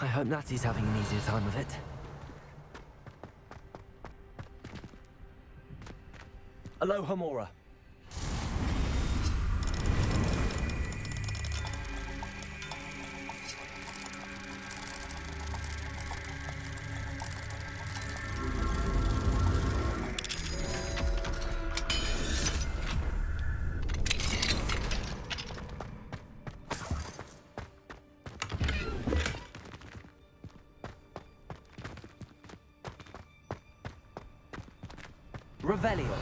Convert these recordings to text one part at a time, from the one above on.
I hope Natty's having an easier time of it. Aloha Mora. Revelio.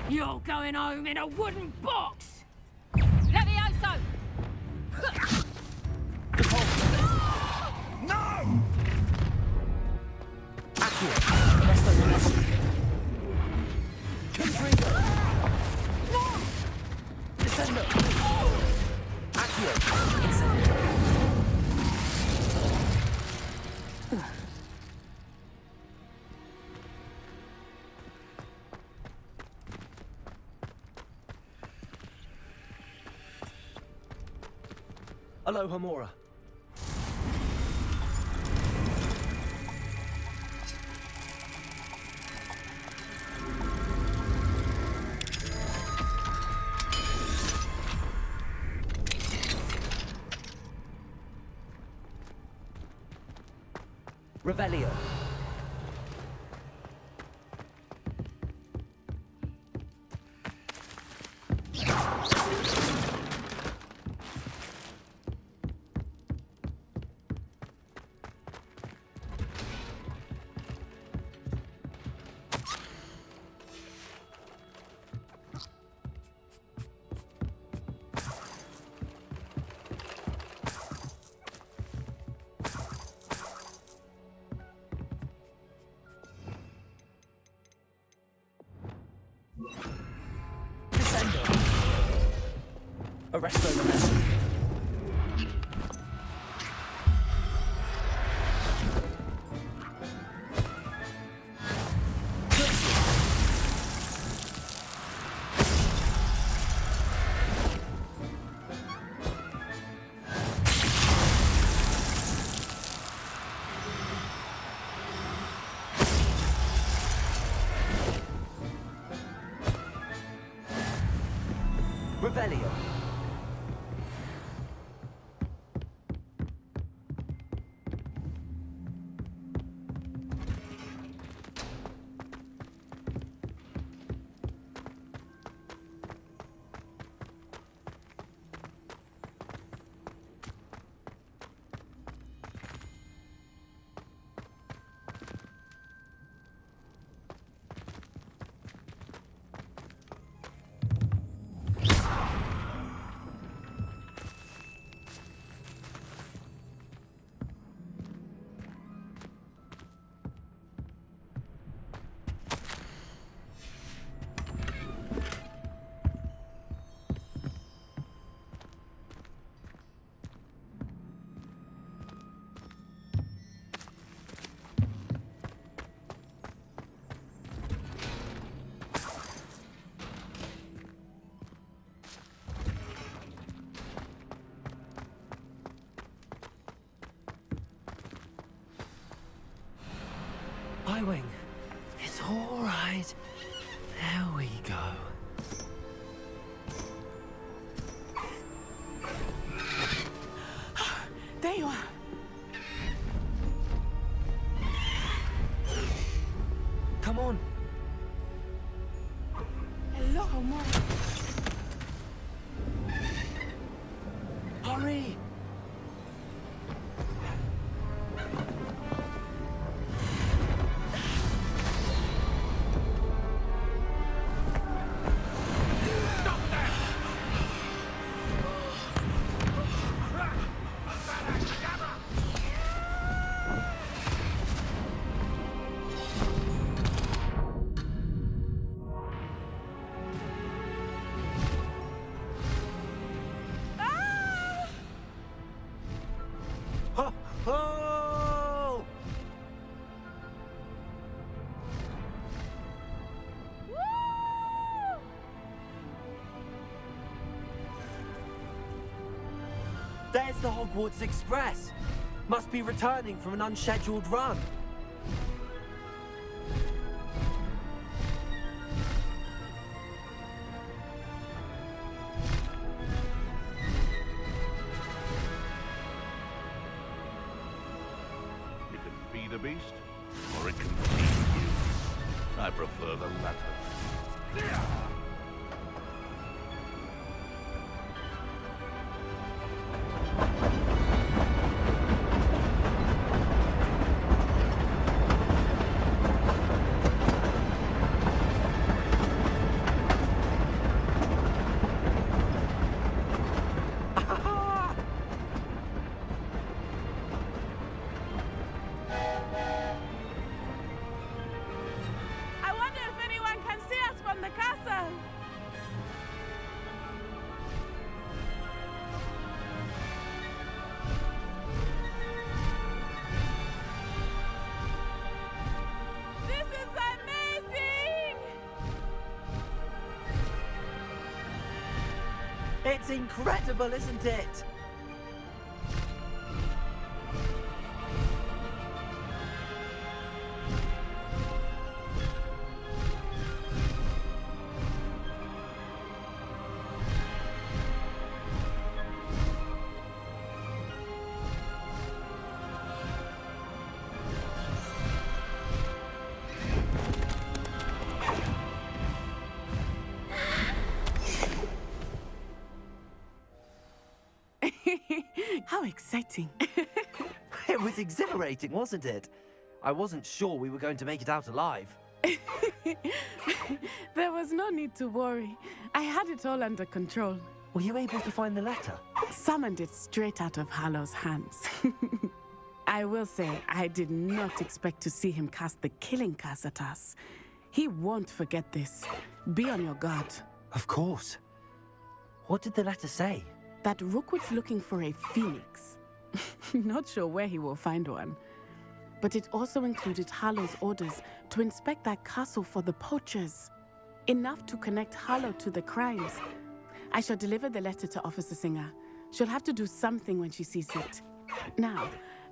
You're going home in a wooden box! Levioso! No! Accio. Resto domestico. Confringo. No! Descendo. Accio. Incendio. Aloha Mora. Revelio. Descendo. Arresto domestico. Revelio. HIGHWING. It's all right. There we go. There you are. Come on. Aloha Mora. Hurry. There's the Hogwarts Express. Must be returning from an unscheduled run. It can feed a beast, or it can feed you. I prefer the latter. I wonder if anyone can see us from the castle. This is amazing! It's incredible, isn't it? How exciting. It was exhilarating, wasn't it? I wasn't sure we were going to make it out alive. There was no need to worry. I had it all under control. Were you able to find the letter? Summoned it straight out of Hallow's hands. I will say, I did not expect to see him cast the killing curse at us. He won't forget this. Be on your guard. Of course. What did the letter say? That Rookwood's looking for a phoenix. Not sure where he will find one. But it also included Hallow's orders to inspect that castle for the poachers. Enough to connect Hallow to the crimes. I shall deliver the letter to Officer Singer. She'll have to do something when she sees it. Now,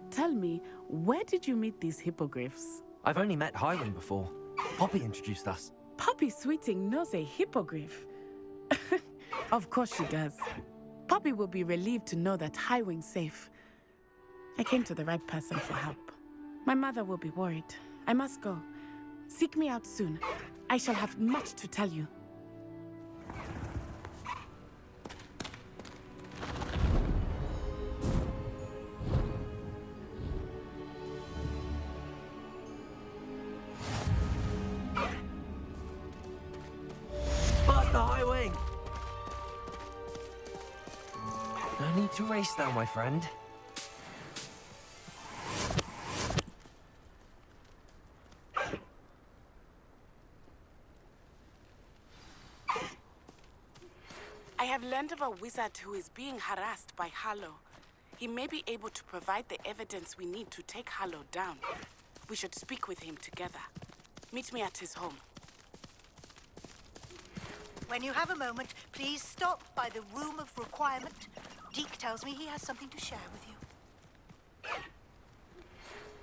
tell me, where did you meet these hippogriffs? I've only met HIGHWING before. Poppy introduced us. Poppy Sweeting knows a hippogriff. Of course she does. Poppy will be relieved to know that HIGHWING's safe. I came to the right person for help. My mother will be worried. I must go. Seek me out soon. I shall have much to tell you. Faster, HIGHWING! No need to race now, my friend. I have learned of a wizard who is being harassed by Hallow. He may be able to provide the evidence we need to take Hallow down. We should speak with him together. Meet me at his home. When you have a moment, please stop by the Room of Requirement. Deke tells me he has something to share with you.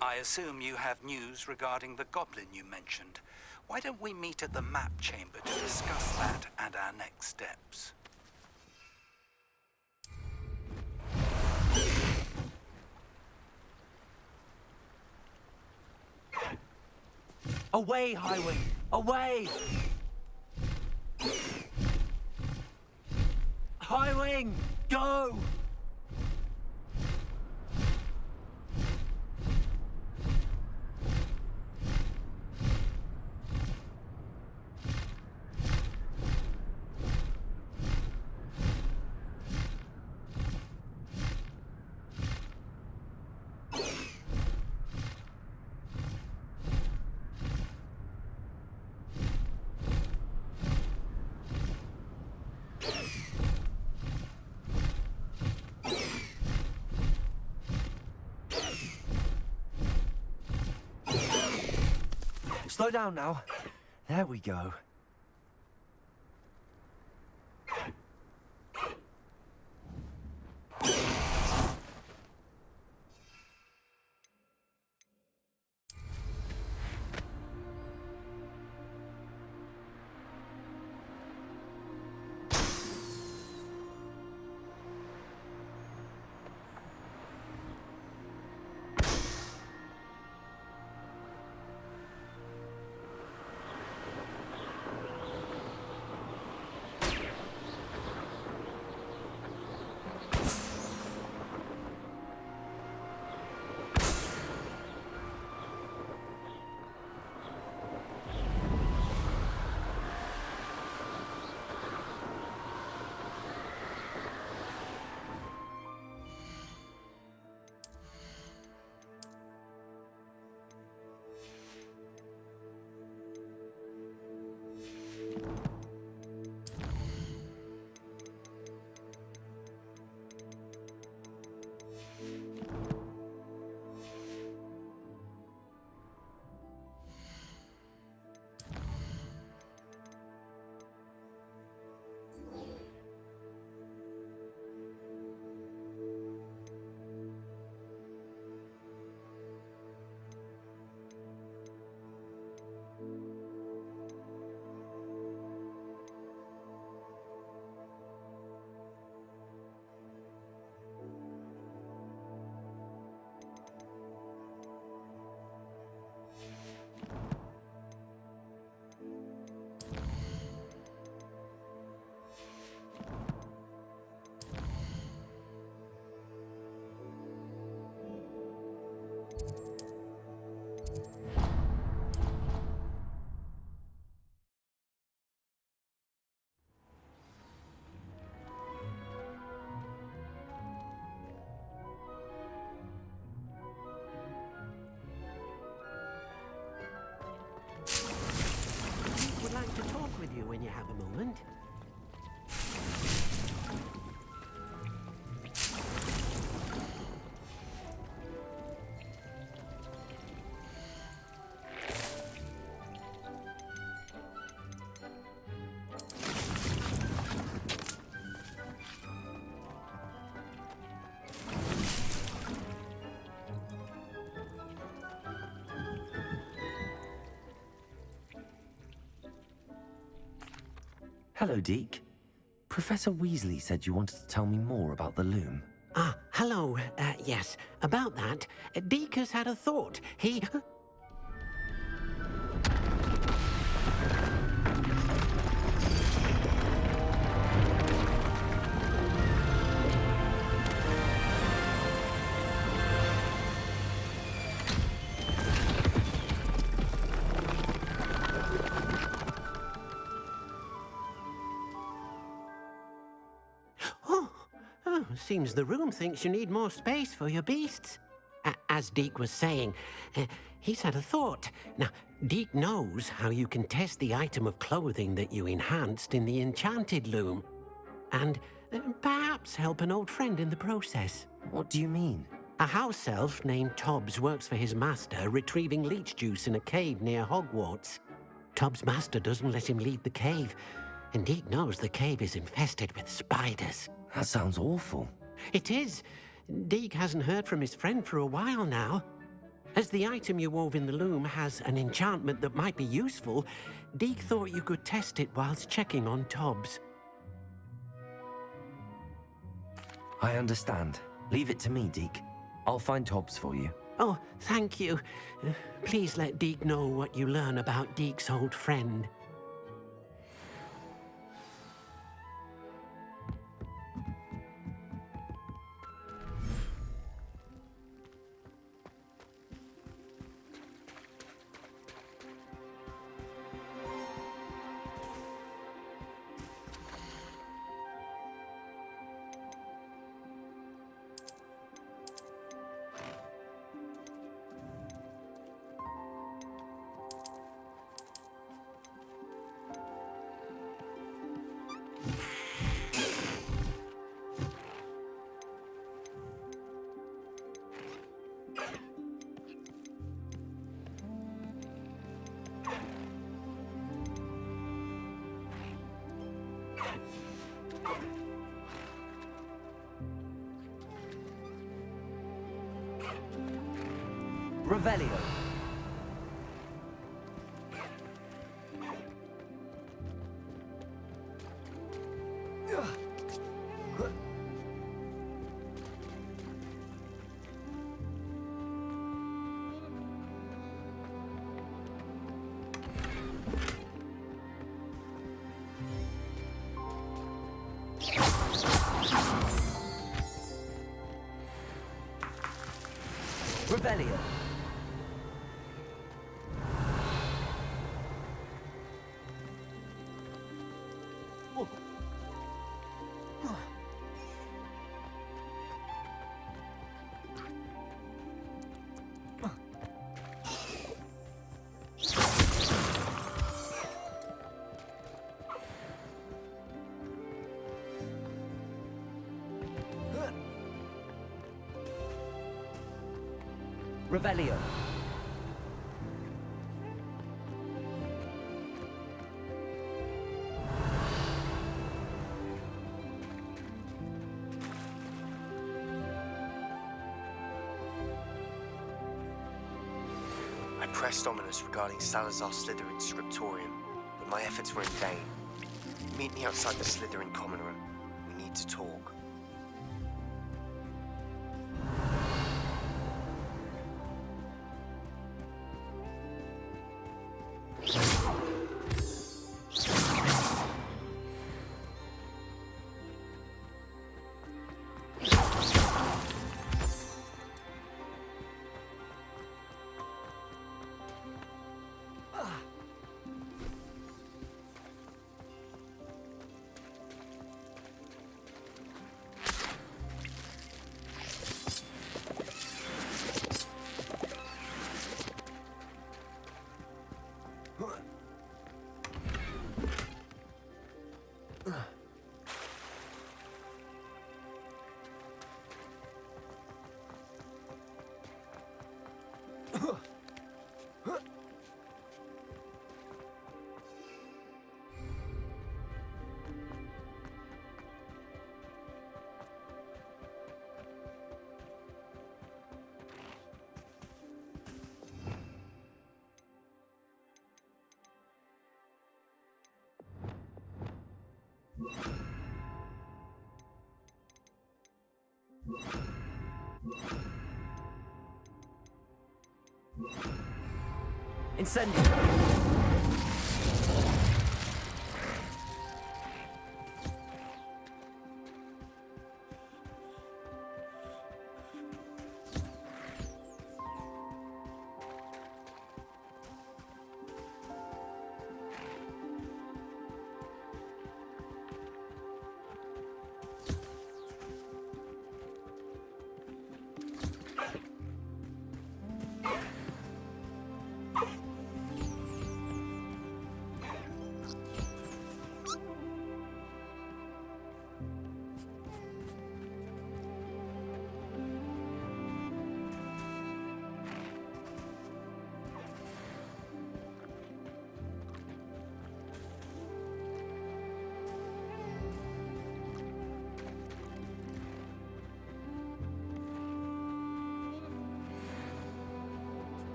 I assume you have news regarding the goblin you mentioned. Why don't we meet at the map chamber to discuss that and our next steps? Away, HIGHWING! Away! HIGHWING! Go! Slow down now. There we go. when you have a moment. Hello, Deke. Professor Weasley said you wanted to tell me more about the loom. Ah, hello. Yes, about that. Deke has had a thought. He... Seems the room thinks you need more space for your beasts. As Deke was saying, he's had a thought. Now, Deke knows how you can test the item of clothing that you enhanced in the enchanted loom. And perhaps help an old friend in the process. What do you mean? A house elf named Tobbs works for his master, retrieving leech juice in a cave near Hogwarts. Tobbs' master doesn't let him leave the cave, and Deke knows the cave is infested with spiders. That sounds awful. It is. Deke hasn't heard from his friend for a while now. As the item you wove in the loom has an enchantment that might be useful, Deke thought you could test it whilst checking on Tobbs. I understand. Leave it to me, Deke. I'll find Tobbs for you. Oh, thank you. Please let Deke know what you learn about Deke's old friend. Revelio. Revelio. Revelio. I pressed ominous regarding Salazar Slytherin's scriptorium, but my efforts were in vain. Meet me outside the Slytherin common room. We need to talk. Incendio.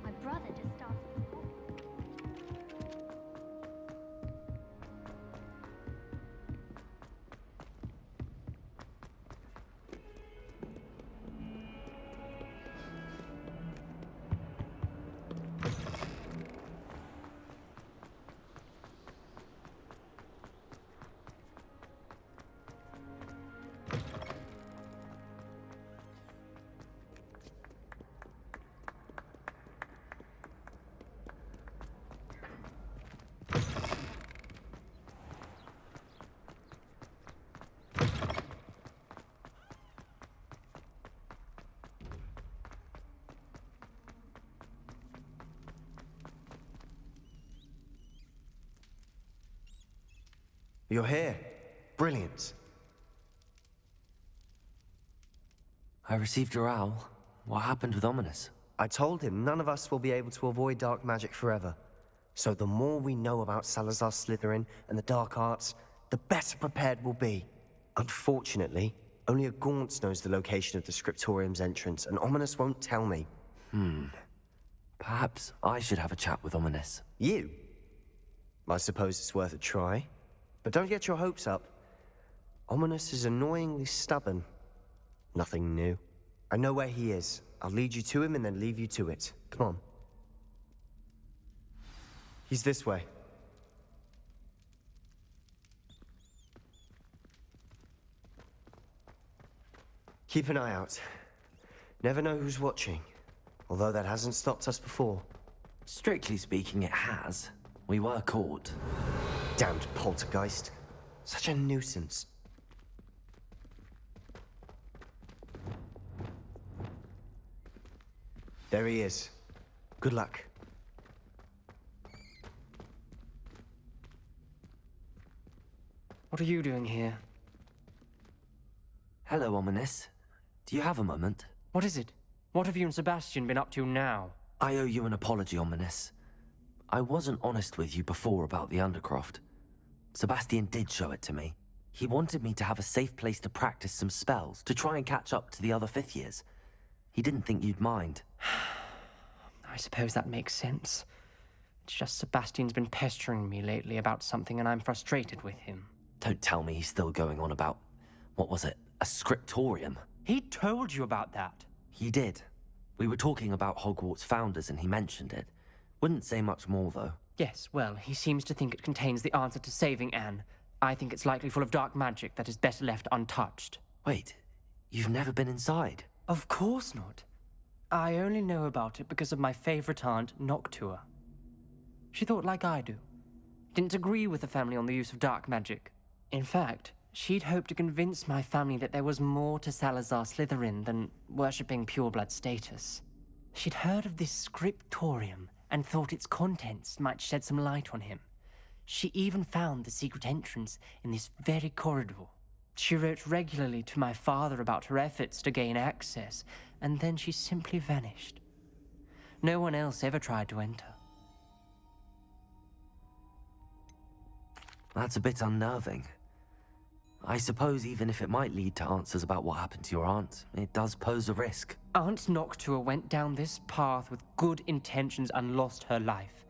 My brother just started. You're here. Brilliant. I received your owl. What happened with Ominous? I told him none of us will be able to avoid dark magic forever. So the more we know about Salazar Slytherin and the dark arts, the better prepared we'll be. Unfortunately, only a Gaunt knows the location of the Scriptorium's entrance, and Ominous won't tell me. Perhaps I should have a chat with Ominous. You? I suppose it's worth a try. But don't get your hopes up. Ominous is annoyingly stubborn. Nothing new. I know where he is. I'll lead you to him and then leave you to it. Come on. He's this way. Keep an eye out. Never know who's watching. Although that hasn't stopped us before. Strictly speaking, it has. We were caught. Damned poltergeist. Such a nuisance. There he is. Good luck. What are you doing here? Hello, Ominous. Do you have a moment? What is it? What have you and Sebastian been up to now? I owe you an apology, Ominous. I wasn't honest with you before about the Undercroft. Sebastian did show it to me. He wanted me to have a safe place to practice some spells, to try and catch up to the other fifth years. He didn't think you'd mind. I suppose that makes sense. It's just Sebastian's been pestering me lately about something and I'm frustrated with him. Don't tell me he's still going on about, what was it, a scriptorium? He told you about that. He did. We were talking about Hogwarts founders and he mentioned it. Wouldn't say much more, though. Yes, well, he seems to think it contains the answer to saving Anne. I think it's likely full of dark magic that is better left untouched. Wait, you've never been inside? Of course not. I only know about it because of my favorite aunt, Noctua. She thought like I do. Didn't agree with the family on the use of dark magic. In fact, she'd hoped to convince my family that there was more to Salazar Slytherin than worshipping pureblood status. She'd heard of this scriptorium and thought its contents might shed some light on him. She even found the secret entrance in this very corridor. She wrote regularly to my father about her efforts to gain access, and then she simply vanished. No one else ever tried to enter. That's a bit unnerving. I suppose even if it might lead to answers about what happened to your aunt, it does pose a risk. Aunt Noctua went down this path with good intentions and lost her life.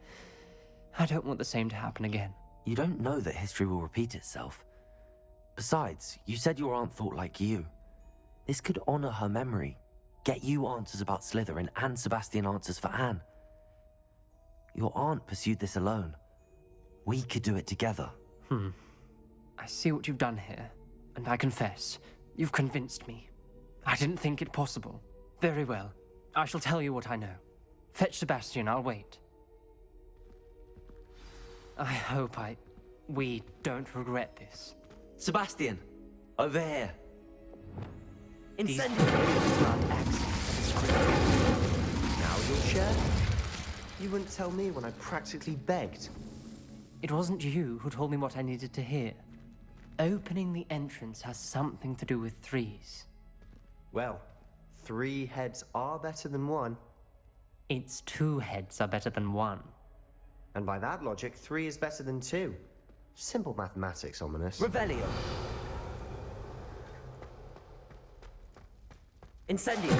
I don't want the same to happen again. You don't know that history will repeat itself. Besides, you said your aunt thought like you. This could honor her memory, get you answers about Slytherin and Sebastian answers for Anne. Your aunt pursued this alone. We could do it together. I see what you've done here, and I confess, you've convinced me. I didn't think it possible. Very well. I shall tell you what I know. Fetch Sebastian, I'll wait. I hope we don't regret this. Sebastian, over here. These Incendio! grant access to the script. Now you'll share? You wouldn't tell me when I practically begged. It wasn't you who told me what I needed to hear. Opening the entrance has something to do with threes. Well, 3 heads are better than 1. It's 2 heads are better than 1. And by that logic, 3 is better than 2. Simple mathematics, Ominous. Revelio. Incendio.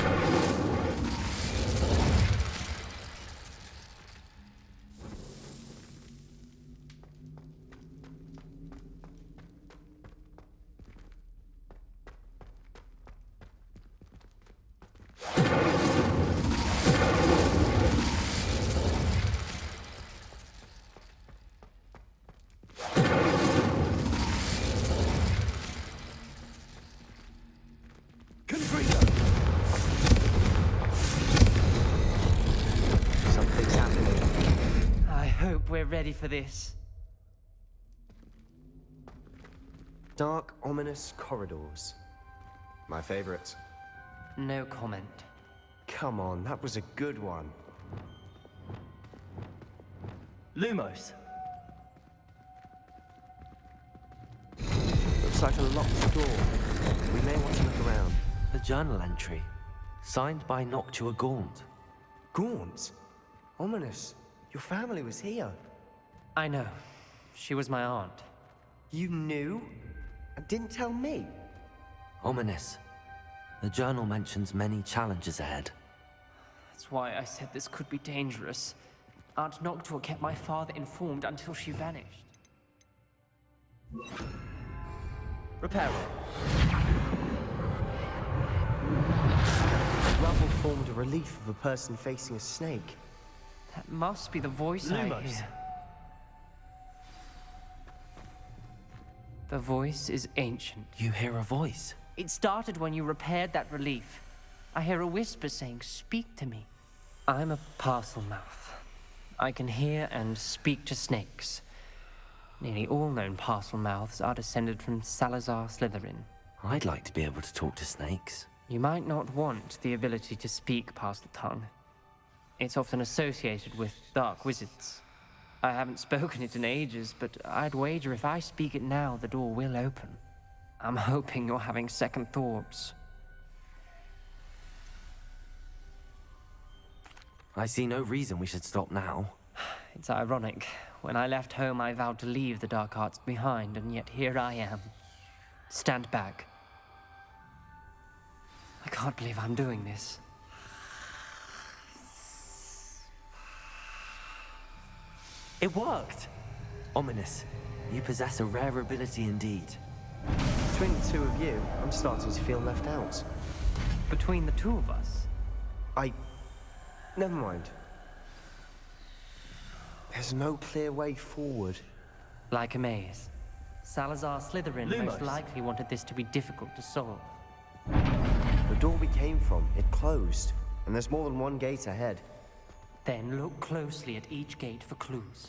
Something's happening. I hope we're ready for this. Dark, ominous corridors. My favorite. No comment. Come on, that was a good one. Lumos. Looks like a locked door. We may want to look around. A journal entry. Signed by Noctua Gaunt. Gaunt? Ominous. Your family was here. I know. She was my aunt. You knew? And didn't tell me? Ominous. The journal mentions many challenges ahead. That's why I said this could be dangerous. Aunt Noctua kept my father informed until she vanished. Reparo. The rubble formed a relief of a person facing a snake. That must be the voice I Lumos. hear. The voice is ancient. You hear a voice. It started when you repaired that relief. I hear a whisper saying, "Speak to me." I'm a parcel mouth. I can hear and speak to snakes. Nearly all known parcel mouths are descended from Salazar Slytherin. I'd like to be able to talk to snakes. You might not want the ability to speak parcel tongue. It's often associated with dark wizards. I haven't spoken it in ages, but I'd wager if I speak it now, the door will open. I'm hoping you're having second thoughts. I see no reason we should stop now. It's ironic. When I left home, I vowed to leave the dark arts behind, and yet here I am. Stand back. I can't believe I'm doing this. It worked! Ominous. You possess a rare ability indeed. Between the 2 of you, I'm starting to feel left out. Between the 2 of us, Never mind. There's no clear way forward. like a maze. Salazar Slytherin most Lumos. likely wanted this to be difficult to solve. The door we came from, it closed. And there's more than one gate ahead. Then look closely at each gate for clues.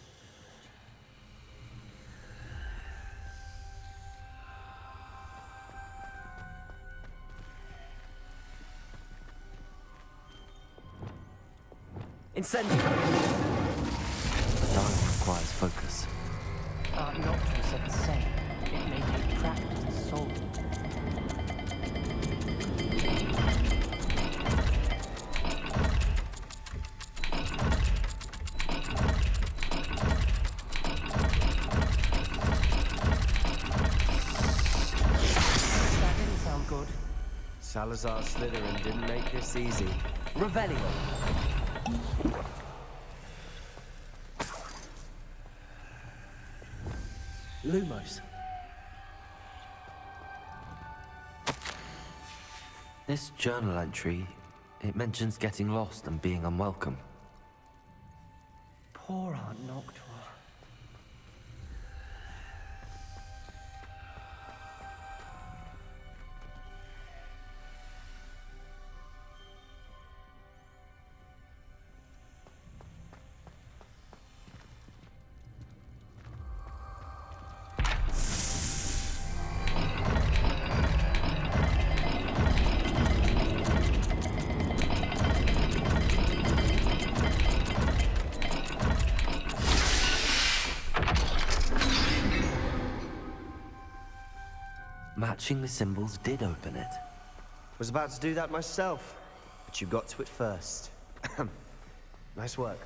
Incendio! The dial requires focus. Aunt Noctua said the same. It may take practice to solve it. That didn't sound good. Salazar Slytherin didn't make this easy. Revelio! Lumos. This journal entry, it mentions getting lost and being unwelcome. Poor Aunt Noctua. Matching the symbols did open it. Was about to do that myself, but you got to it first. Nice work.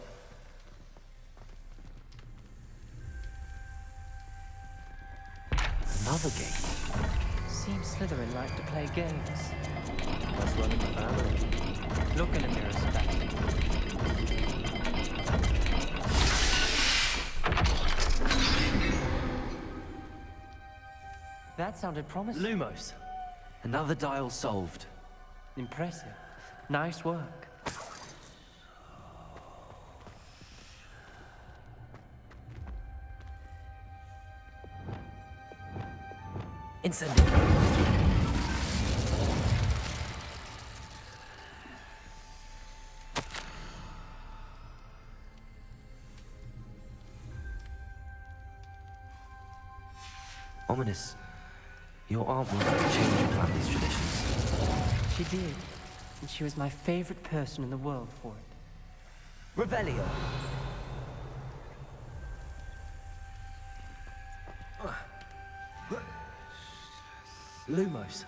Another gate. Seems Slytherin like to play games. That's running the family. Look in the mirror, Sebastian. That sounded promising. Lumos. Another dial solved. Impressive. Nice work. Incendio. Ominous. Your aunt wanted to change your family's traditions. She did. And she was my favorite person in the world for it. Revelio. Lumos.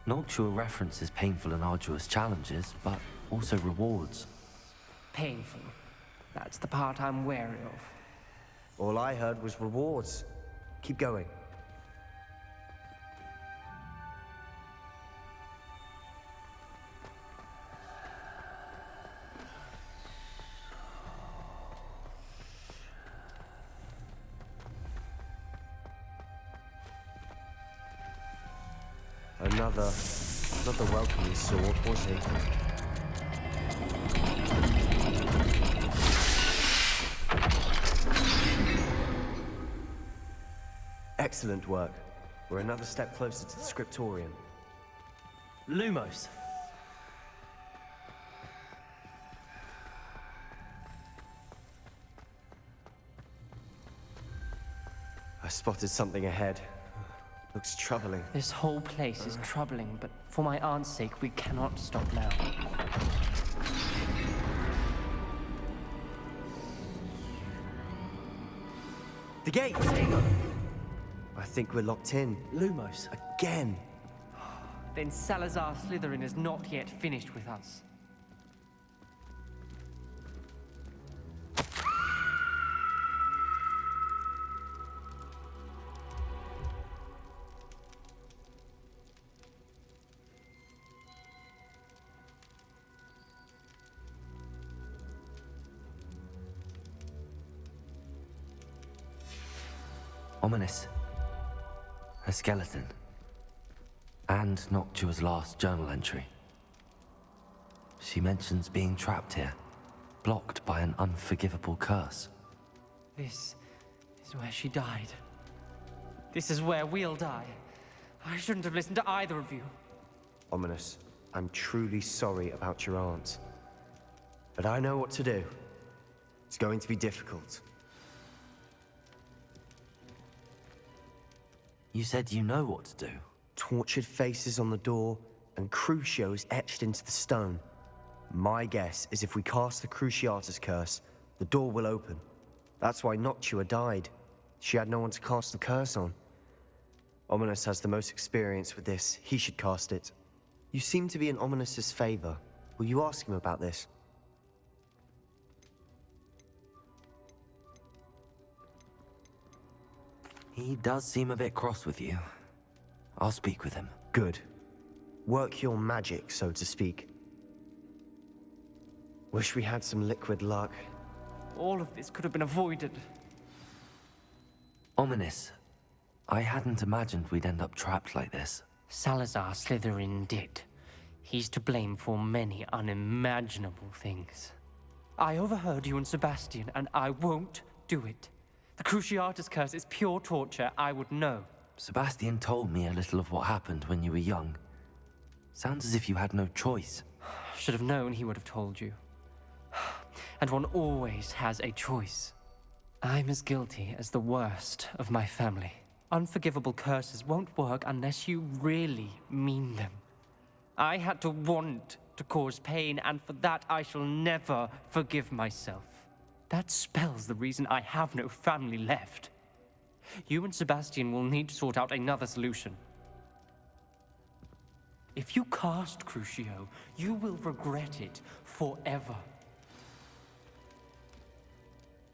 Noctua references painful and arduous challenges, but also rewards. Painful. That's the part I'm wary of. All I heard was rewards. Keep going. Another welcoming sword, was he? Excellent work. We're another step closer to the scriptorium. Lumos. I spotted something ahead. Looks troubling. This whole place is troubling, but for my aunt's sake, we cannot stop now. The gate! I think we're locked in. Lumos. Again! Then Salazar Slytherin is not yet finished with us. Ominous. A skeleton. And Noctua's last journal entry. She mentions being trapped here, blocked by an unforgivable curse. This is where she died. This is where we'll die. I shouldn't have listened to either of you. Ominous, I'm truly sorry about your aunt. But I know what to do. It's going to be difficult. You said you know what to do. Tortured faces on the door, and Crucios etched into the stone. My guess is if we cast the Cruciatus curse, the door will open. That's why Noctua died. She had no one to cast the curse on. Ominous has the most experience with this. He should cast it. You seem to be in Ominous's favor. Will you ask him about this? He does seem a bit cross with you. I'll speak with him. Good. Work your magic, so to speak. Wish we had some liquid luck. All of this could have been avoided. Ominous. I hadn't imagined we'd end up trapped like this. Salazar Slytherin did. He's to blame for many unimaginable things. I overheard you and Sebastian, and I won't do it. The Cruciatus curse is pure torture, I would know. Sebastian told me a little of what happened when you were young. Sounds as if you had no choice. Should have known he would have told you. And one always has a choice. I'm as guilty as the worst of my family. Unforgivable curses won't work unless you really mean them. I had to want to cause pain, and for that I shall never forgive myself. That spells the reason I have no family left. You and Sebastian will need to sort out another solution. If you cast Crucio, you will regret it forever.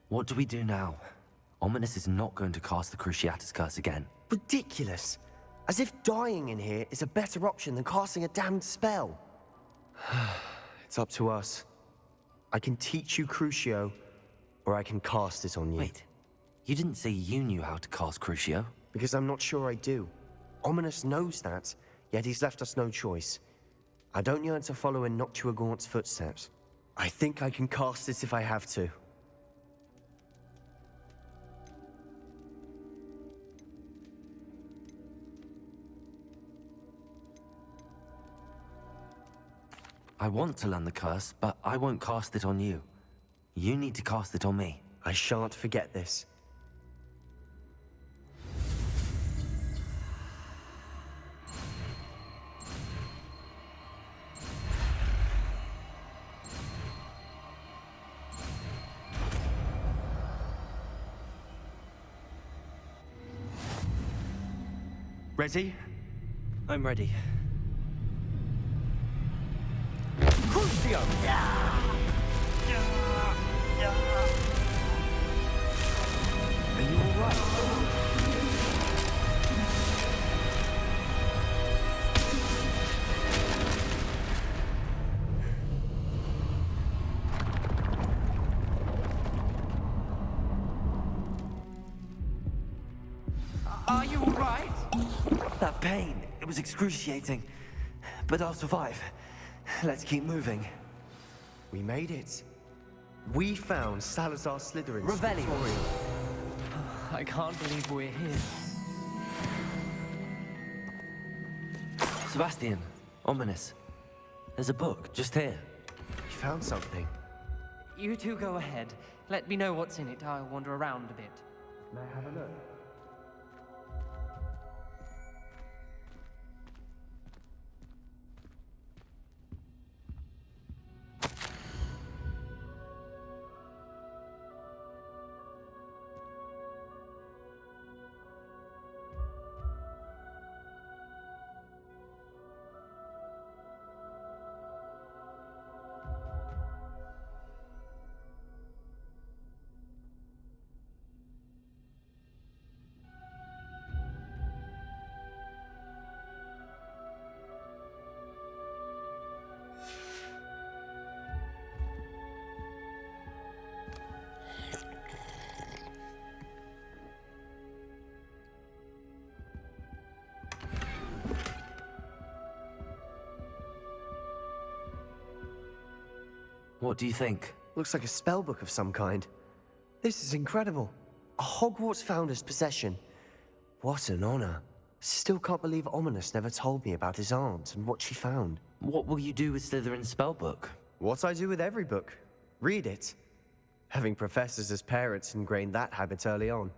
What do we do now? Ominous is not going to cast the Cruciatus Curse again. Ridiculous. As if dying in here is a better option than casting a damned spell. It's up to us. I can teach you Crucio, or I can cast it on you. Wait, you didn't say you knew how to cast Crucio? Because I'm not sure I do. Ominous knows that, yet he's left us no choice. I don't yearn to follow in Noctua Gaunt's footsteps. I think I can cast it if I have to. I want to learn the curse, but I won't cast it on you. You need to cast it on me. I shan't forget this. Ready? I'm ready. Crucio! Are you alright? Are you alright? That pain, it was excruciating. But I'll survive. Let's keep moving. We made it. We found Salazar Slytherin's Revelio. tutorial. I can't believe we're here. Sebastian, Ominous. There's a book just here. You found something. You two go ahead. Let me know what's in it. I'll wander around a bit. May I have a look? What do you think? Looks like a spellbook of some kind. This is incredible. A Hogwarts founder's possession. What an honor. Still can't believe Ominous never told me about his aunt and what she found. What will you do with Slytherin's spellbook? What I do with every book. Read it. Having professors as parents ingrained that habit early on.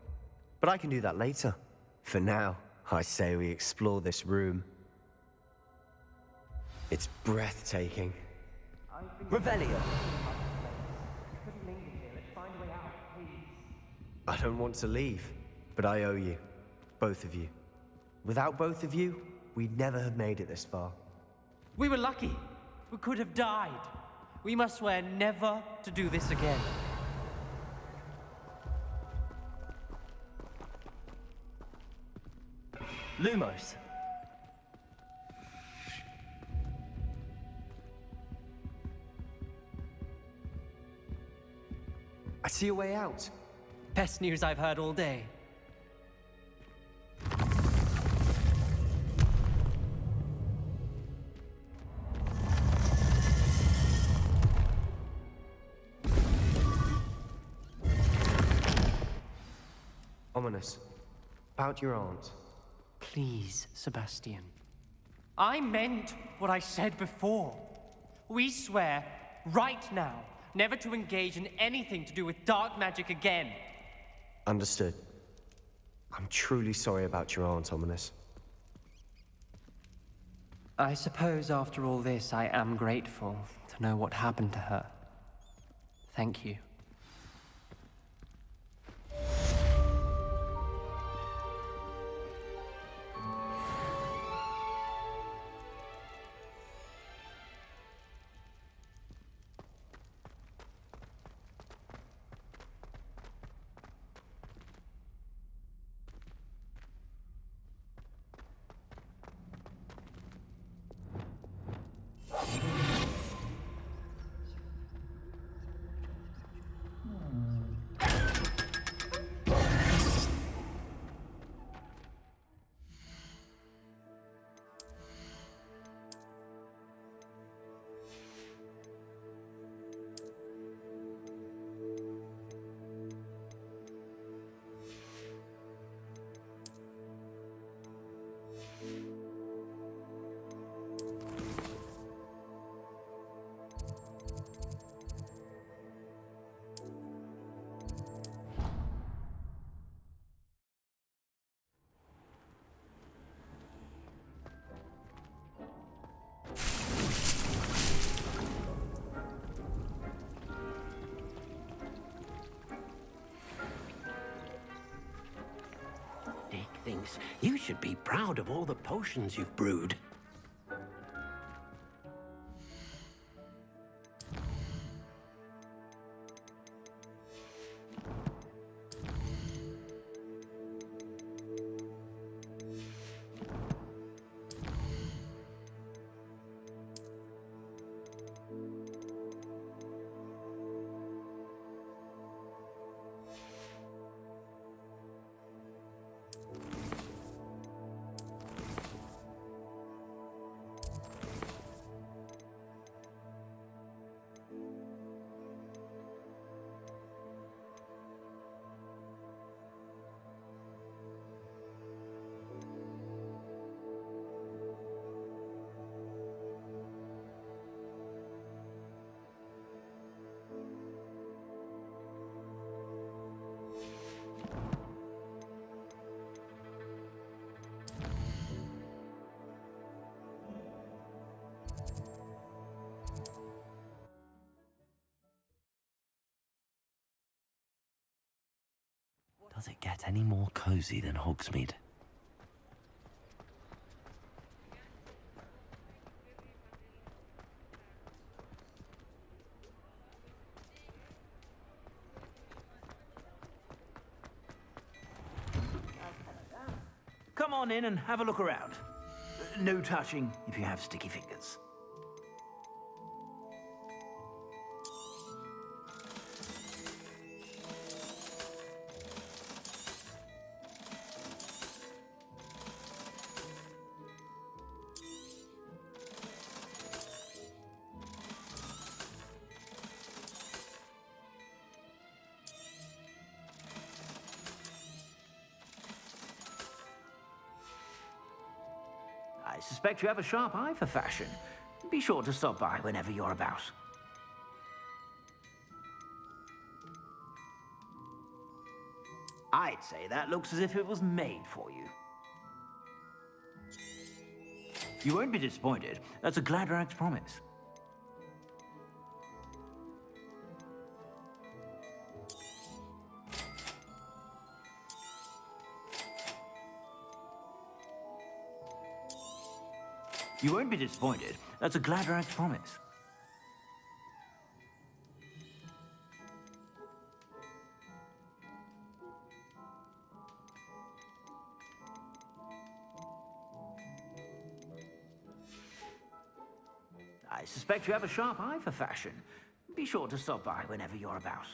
But I can do that later. For now, I say we explore this room. It's breathtaking. Revelio! I don't want to leave, but I owe you. Both of you. Without both of you, we'd never have made it this far. We were lucky. We could have died. We must swear never to do this again. Lumos! I see a way out. Best news I've heard all day. Ominous. About your aunt. Please, Sebastian. I meant what I said before. We swear, right now, never to engage in anything to do with dark magic again. Understood. I'm truly sorry about your aunt, Ominous. I suppose after all this, I am grateful to know what happened to her. Thank you. Dick thinks you should be proud of all the potions you've brewed. Does it get any more cozy than Hogsmeade? Come on in and have a look around. No touching if you have sticky fingers. I suspect you have a sharp eye for fashion. Be sure to stop by whenever you're about. I'd say that looks as if it was made for you. You won't be disappointed. That's a Gladrag's promise. You won't be disappointed. That's a Gladrag's promise. I suspect you have a sharp eye for fashion. Be sure to stop by whenever you're about.